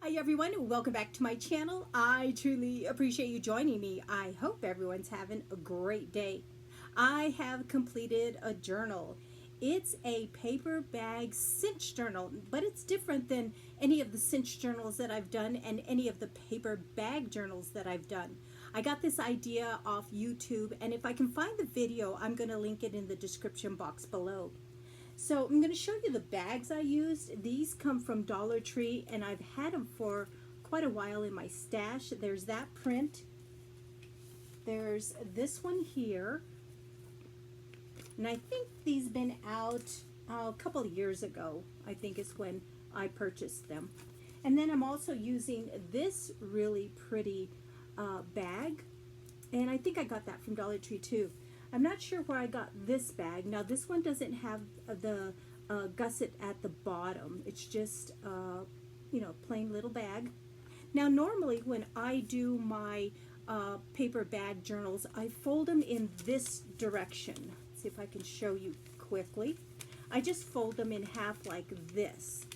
Hi everyone, welcome back to my channel. I truly appreciate you joining me. I hope everyone's having a great day. I have completed a journal. It's a paper bag cinch journal, but it's different than any of the cinch journals that I've done and any of the paper bag journals that I've done. I got this idea off YouTube, and if I can find the video, I'm going to link it in the description box below. So I'm going to show you the bags I used. These come from Dollar Tree, and I've had them for quite a while in my stash. There's that print. There's this one here. And I think these been out a couple of years ago, I think is when I purchased them. And then I'm also using this really pretty bag. And I think I got that from Dollar Tree too. I'm not sure where I got this bag. Now this one doesn't have the gusset at the bottom. It's just, plain little bag. Now normally when I do my paper bag journals, I fold them in this direction. Let's see if I can show you quickly. I just fold them in half like this.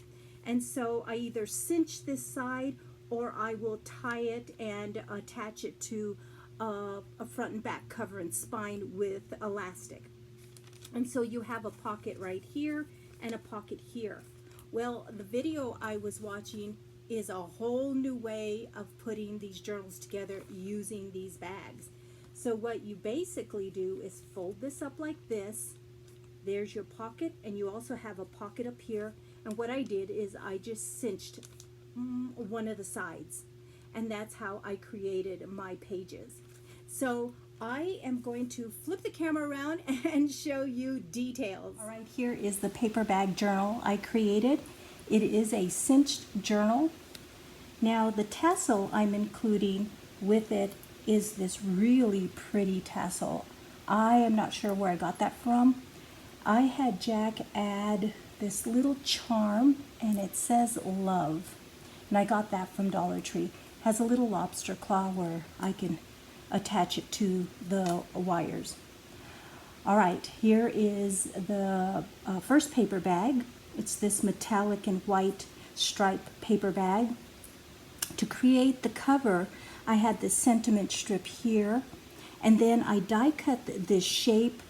And so I either cinch this side or I will tie it and attach it to a front and back cover and spine with elastic. And so you have a pocket right here and a pocket here. Well, the video I was watching is a whole new way of putting these journals together using these bags. So what you basically do is fold this up like this. There's your pocket, and you also have a pocket up here. And what I did is I just cinched one of the sides, and that's how I created my pages. So I am going to flip the camera around and show you details. All right, here is the paper bag journal I created. It is a cinched journal. Now the tassel I'm including with it is this really pretty tassel. I am not sure where I got that from. I had Jack add this little charm, and it says love. And I got that from Dollar Tree. It has a little lobster claw where I can attach it to the wires. All right, here is the first paper bag. It's this metallic and white stripe paper bag. To create the cover, I had this sentiment strip here, and then I die cut this shape,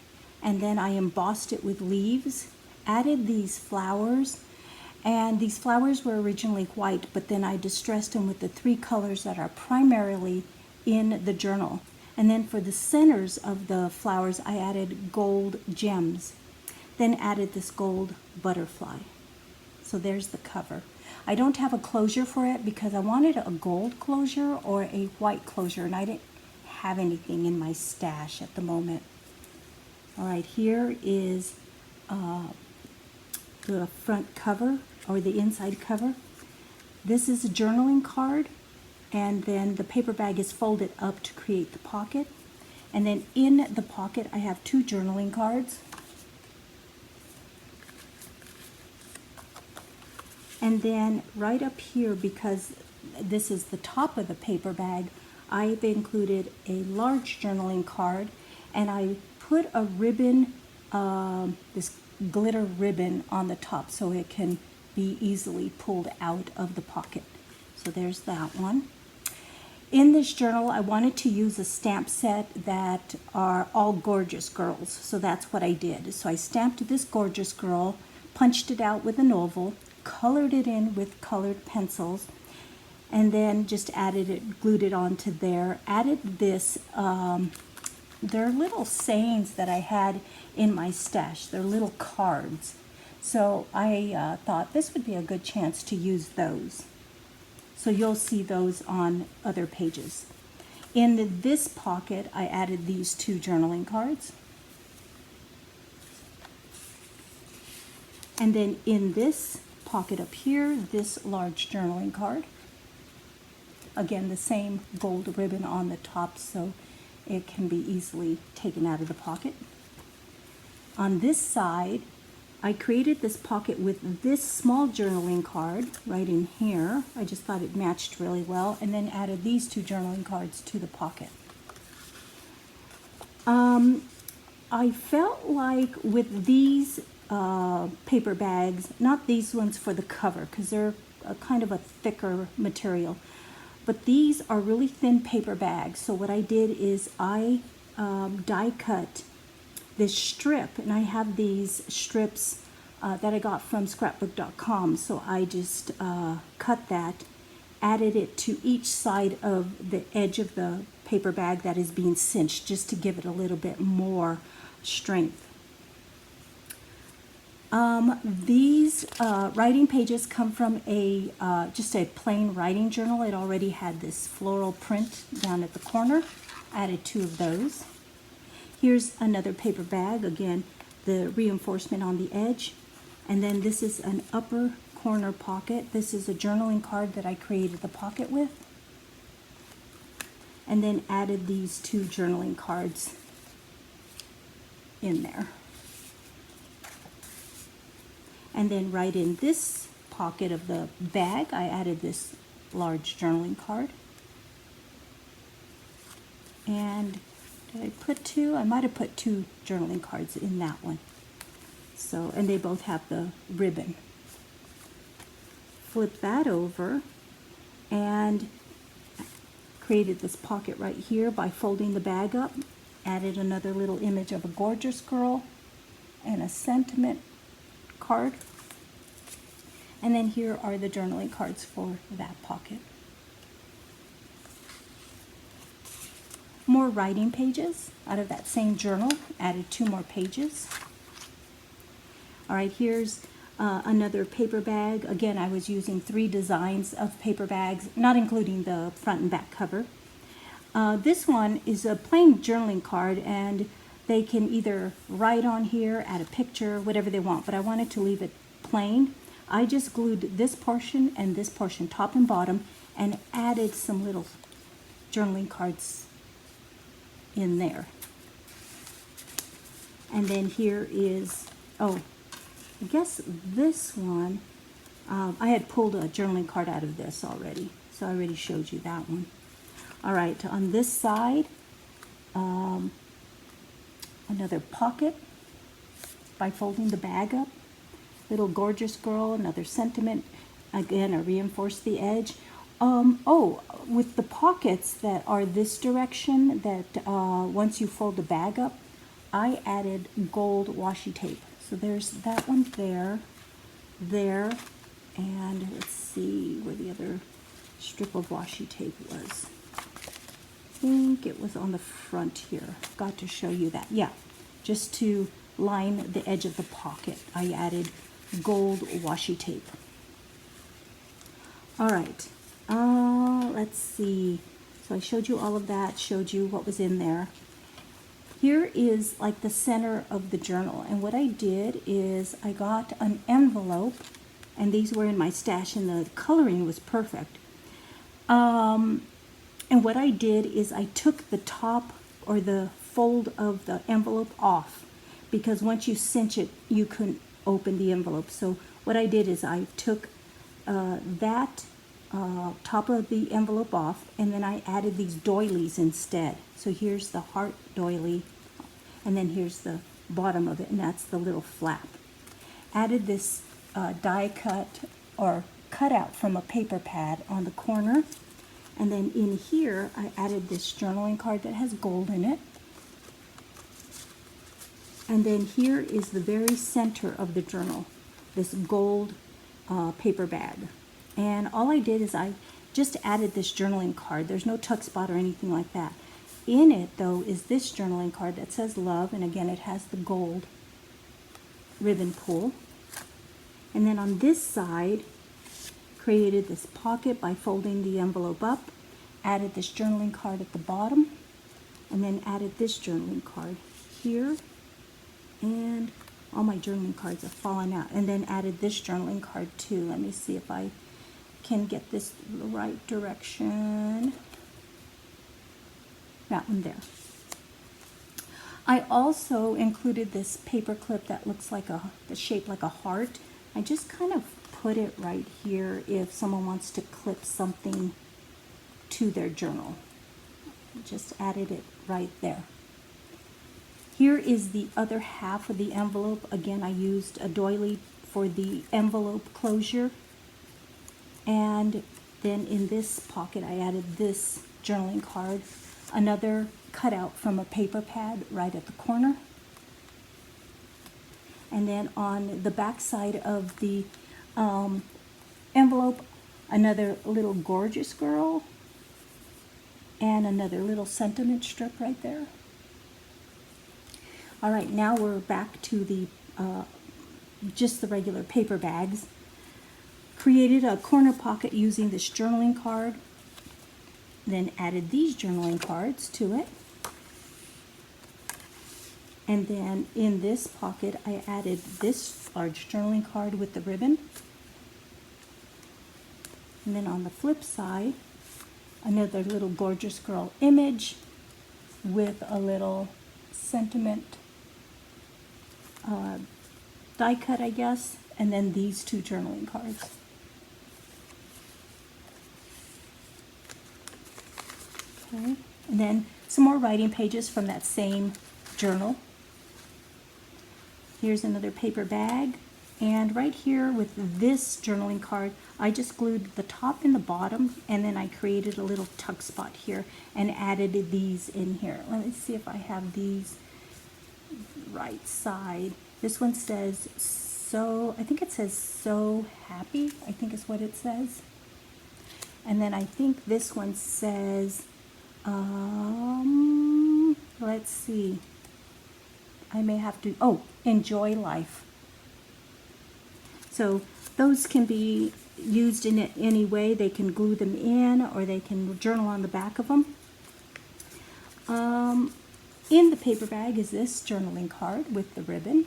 and then I embossed it with leaves, added these flowers, and these flowers were originally white, but then I distressed them with the three colors that are primarily in the journal. And then for the centers of the flowers, I added gold gems, then added this gold butterfly. So there's the cover. I don't have a closure for it because I wanted a gold closure or a white closure, and I didn't have anything in my stash at the moment. All right, here is the front cover or the inside cover. This is a journaling card, and then the paper bag is folded up to create the pocket. And then in the pocket I have two journaling cards. And then right up here, because this is the top of the paper bag, I've included a large journaling card, and I put a ribbon, this glitter ribbon on the top so it can be easily pulled out of the pocket. So there's that one. In this journal, I wanted to use a stamp set that are all gorgeous girls, so that's what I did. So I stamped this gorgeous girl, punched it out with an oval, colored it in with colored pencils, and then just added it, glued it onto there. Added this, they're little sayings that I had in my stash. They're little cards. So I thought this would be a good chance to use those. So you'll see those on other pages. In this pocket, I added these two journaling cards. And then in this pocket up here, this large journaling card. Again, the same gold ribbon on the top so it can be easily taken out of the pocket. On this side, I created this pocket with this small journaling card right in here. I just thought it matched really well, and then added these two journaling cards to the pocket. I felt like with these paper bags, not these ones for the cover because they're a kind of a thicker material. But these are really thin paper bags. So what I did is I die cut this strip, and I have these strips that I got from scrapbook.com. So I just cut that, added it to each side of the edge of the paper bag that is being cinched, just to give it a little bit more strength. These writing pages come from just a plain writing journal. It already had this floral print down at the corner. Added 2 of those. Here's another paper bag, again, the reinforcement on the edge. And then this is an upper corner pocket. This is a journaling card that I created the pocket with. And then added these 2 journaling cards in there. And then right in this pocket of the bag, I added this large journaling card. And did I put 2? I might have put 2 journaling cards in that one. So, and they both have the ribbon. Flip that over and created this pocket right here by folding the bag up. Added another little image of a gorgeous girl and a sentiment card. And then here are the journaling cards for that pocket. More writing pages out of that same journal. Added 2 more pages. All right, here's another paper bag. Again, I was using 3 designs of paper bags, not including the front and back cover. This one is a plain journaling card, and they can either write on here, add a picture, whatever they want, but I wanted to leave it plain. I just glued this portion and this portion, top and bottom, and added some little journaling cards in there. And then here is, oh, I guess this one, I had pulled a journaling card out of this already, so I already showed you that one. All right, on this side, another pocket by folding the bag up. Little gorgeous girl, another sentiment. Again, I reinforced the edge. With the pockets that are this direction, that once you fold the bag up, I added gold washi tape. So there's that one there, and let's see where the other strip of washi tape was. I think it was on the front here. Got to show you that. Yeah, just to line the edge of the pocket, I added gold washi tape. All right, let's see. So I showed you all of that, showed you what was in there. Here is like the center of the journal, and what I did is I got an envelope, and these were in my stash, and the coloring was perfect. And what I did is I took the top or the fold of the envelope off, because once you cinch it, you couldn't open the envelope. So what I did is I took that top of the envelope off, and then I added these doilies instead. So here's the heart doily, and then here's the bottom of it, and that's the little flap. Added this die cut or cutout from a paper pad on the corner, and then in here I added this journaling card that has gold in it. And then here is the very center of the journal, this gold paper bag. And all I did is I just added this journaling card. There's no tuck spot or anything like that. In it, though, is this journaling card that says love, and again, it has the gold ribbon pull. And then on this side, created this pocket by folding the envelope up, added this journaling card at the bottom, and then added this journaling card here. And all my journaling cards have fallen out. And then added this journaling card too. Let me see if I can get this the right direction. That one there. I also included this paper clip that looks like the shape like a heart. I just kind of put it right here if someone wants to clip something to their journal. Just added it right there. Here is the other half of the envelope. Again, I used a doily for the envelope closure. And then in this pocket, I added this journaling card, another cutout from a paper pad right at the corner. And then on the back side of the envelope, another little gorgeous girl and another little sentiment strip right there. All right, now we're back to the just the regular paper bags. Created a corner pocket using this journaling card, then added these journaling cards to it. And then in this pocket, I added this large journaling card with the ribbon. And then on the flip side, another little gorgeous girl image with a little sentiment die cut, I guess, and then these two journaling cards. Okay, and then some more writing pages from that same journal. Here's another paper bag, and right here with this journaling card, I just glued the top and the bottom, and then I created a little tuck spot here and added these in here. Let me see if I have these right side. This one says so, I think it says so happy, I think is what it says. And then I think this one says, let's see, I may have to, oh, enjoy life. So those can be used in any way. They can glue them in, or they can journal on the back of them. In the paper bag is this journaling card with the ribbon.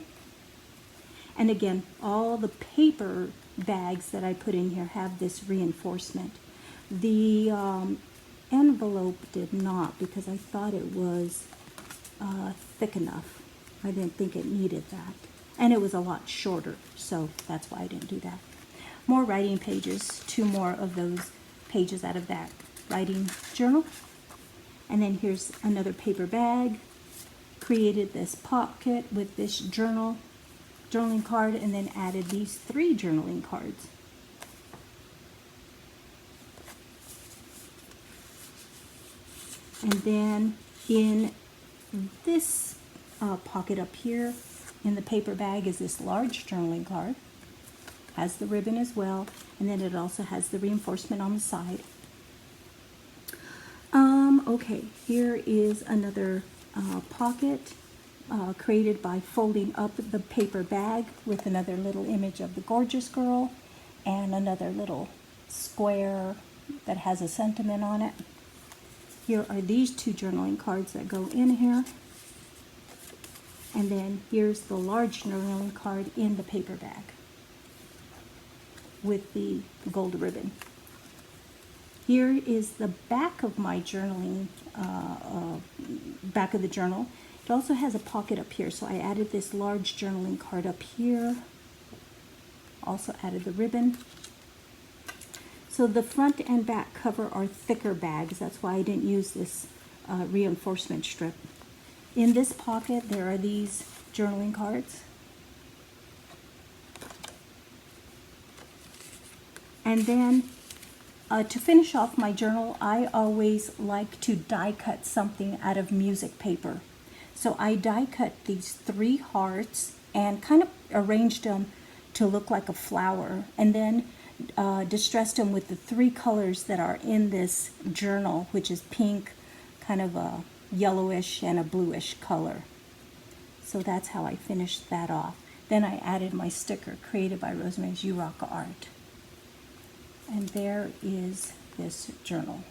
And again, all the paper bags that I put in here have this reinforcement. The envelope did not, because I thought it was thick enough. I didn't think it needed that. And it was a lot shorter, so that's why I didn't do that. More writing pages, 2 more of those pages out of that writing journal. And then here's another paper bag. Created this pocket with this journaling card, and then added these 3 journaling cards. And then in this pocket up here in the paper bag is this large journaling card. Has the ribbon as well, and then it also has the reinforcement on the side. Okay, here is another pocket created by folding up the paper bag with another little image of the gorgeous girl and another little square that has a sentiment on it. Here are these 2 journaling cards that go in here. And then here's the large journaling card in the paper bag with the gold ribbon. Here is the back of my journaling, back of the journal. It also has a pocket up here, so I added this large journaling card up here. Also added the ribbon. So the front and back cover are thicker bags. That's why I didn't use this reinforcement strip. In this pocket, there are these journaling cards. And then to finish off my journal, I always like to die cut something out of music paper. So I die cut these 3 hearts and kind of arranged them to look like a flower, and then distressed them with the 3 colors that are in this journal, which is pink, kind of a yellowish and a bluish color. So that's how I finished that off. Then I added my sticker created by Rosemary's You Rock Art. And there is this journal.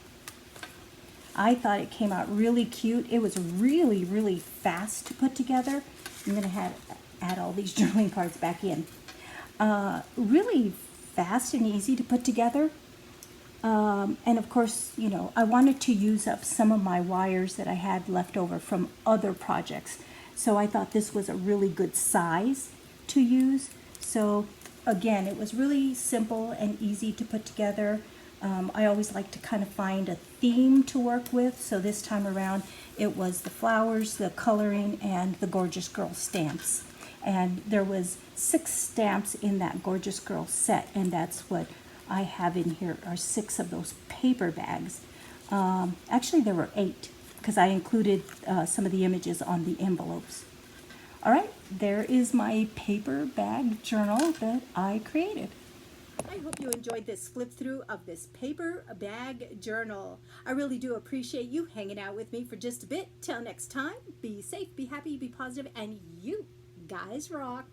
I thought it came out really cute. It was really, really fast to put together. I'm going to add all these journaling cards back in. Really fast and easy to put together. And of course, you know, I wanted to use up some of my wires that I had left over from other projects. So I thought this was a really good size to use. So again, it was really simple and easy to put together. I always like to kind of find a theme to work with. So this time around, it was the flowers, the coloring, and the Gorgeous Girl stamps. And there was 6 stamps in that Gorgeous Girl set, and that's what I have in here are 6 of those paper bags. Actually, there were 8 because I included some of the images on the envelopes. All right, there is my paper bag journal that I created. I hope you enjoyed this flip through of this paper bag journal. I really do appreciate you hanging out with me for just a bit. Till next time, be safe, be happy, be positive, and you guys rock.